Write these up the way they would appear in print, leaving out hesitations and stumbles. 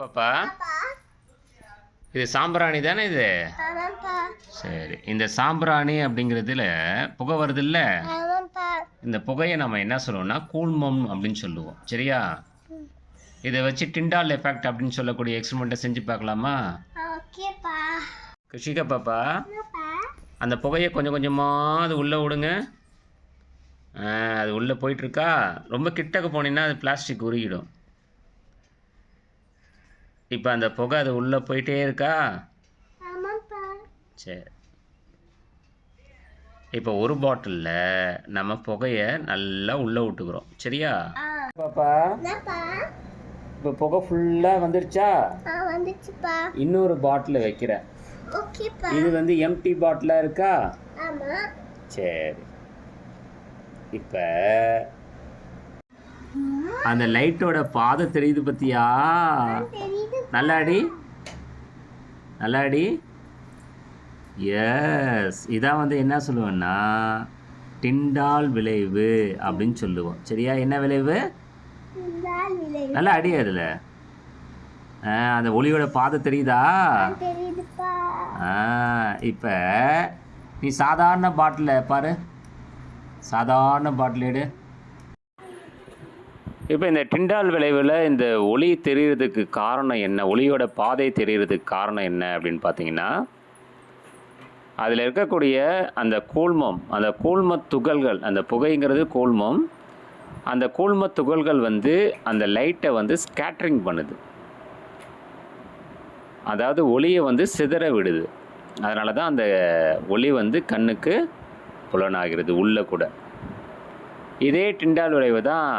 பாப்பா, இது சாம்பிராணி தானே இது? ஆமாப்பா. சரி, இந்த சாம்பிராணி அப்படிங்கிறதுல புகை வருது இல்ல? ஆமாப்பா. இந்த புகையை நம்ம என்ன சொல்லுவோம்னா கூழ்மம் அப்படின்னு சொல்லுவோம். சரியா? இதை வச்சு டிண்டால் எஃபெக்ட் அப்படின்னு சொல்லக்கூடிய எக்ஸ்பெரிமெண்ட்டை செஞ்சு பார்க்கலாமா? ஓகேப்பா. கிருஷிகா பாப்பா, என்னப்பா? அந்த புகையை கொஞ்சம் கொஞ்சமாக அது உள்ளே விடுங்க. அது உள்ளே போயிட்டுருக்கா? ரொம்ப கிட்டக்க போனீங்கன்னா அது பிளாஸ்டிக் உருகிடும். இப்போ அந்த புகை அது உள்ளே போயிட்டே இருக்கா? ஆமாப்பா. சரி, இப்போ ஒரு பாட்டிலில் நம்ம புகையை நல்லா உள்ளே விட்டுக்கிறோம். சரியா பாப்பா? என்னப்பா? இப்போ புகை ஃபுல்லாக வந்துருச்சா? வந்துச்சுப்பா. இன்னொரு பாட்டில் வைக்கிறேன். ஓகேப்பா. இது வந்து எம்டி பாட்டிலாக இருக்கா? ஆமா. சரி, இப்போ அந்த லைட்டோட பாதை தெரியுது பத்தியா? தெரியுது. நல்லாடி நல்லாடி. எஸ், இதான் வந்து என்ன சொல்லுவேன்னா டிண்டால் விளைவு அப்படின்னு சொல்லுவோம். சரியா? என்ன விளைவு? நல்லா அடி. அதில் அந்த ஒளியோட பாதை தெரியுதா? தெரியுதுப்பா. இப்போ நீ சாதாரண பாட்டில் பாரு, சாதாரண பாட்டில் எடு. இப்போ இந்த டிண்டால் விளைவில் இந்த ஒளி தெரிகிறதுக்கு காரணம் என்ன, ஒளியோட பாதை தெரிகிறதுக்கு காரணம் என்ன அப்படின்னு பார்த்தீங்கன்னா, அதில் இருக்கக்கூடிய அந்த கூழ்மம், அந்த கூழ்மத் துகள்கள், அந்த புகைங்கிறது கூழ்மம், அந்த கூழ்மத் துகள்கள் வந்து அந்த லைட்டை வந்து ஸ்கேட்ரிங் பண்ணுது. அதாவது ஒளியை வந்து சிதற விடுது. அதனால தான் அந்த ஒளி வந்து கண்ணுக்கு புலனாகிறது உள்ளே கூட. இதே டிண்டால் விளைவு தான்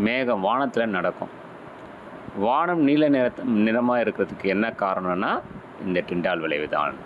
மேகம் வானத்தில் நடக்கும். வானம் நீல நிறமாக இருக்கிறதுக்கு என்ன காரணம்னா இந்த டிண்டால் விளைவு தான்.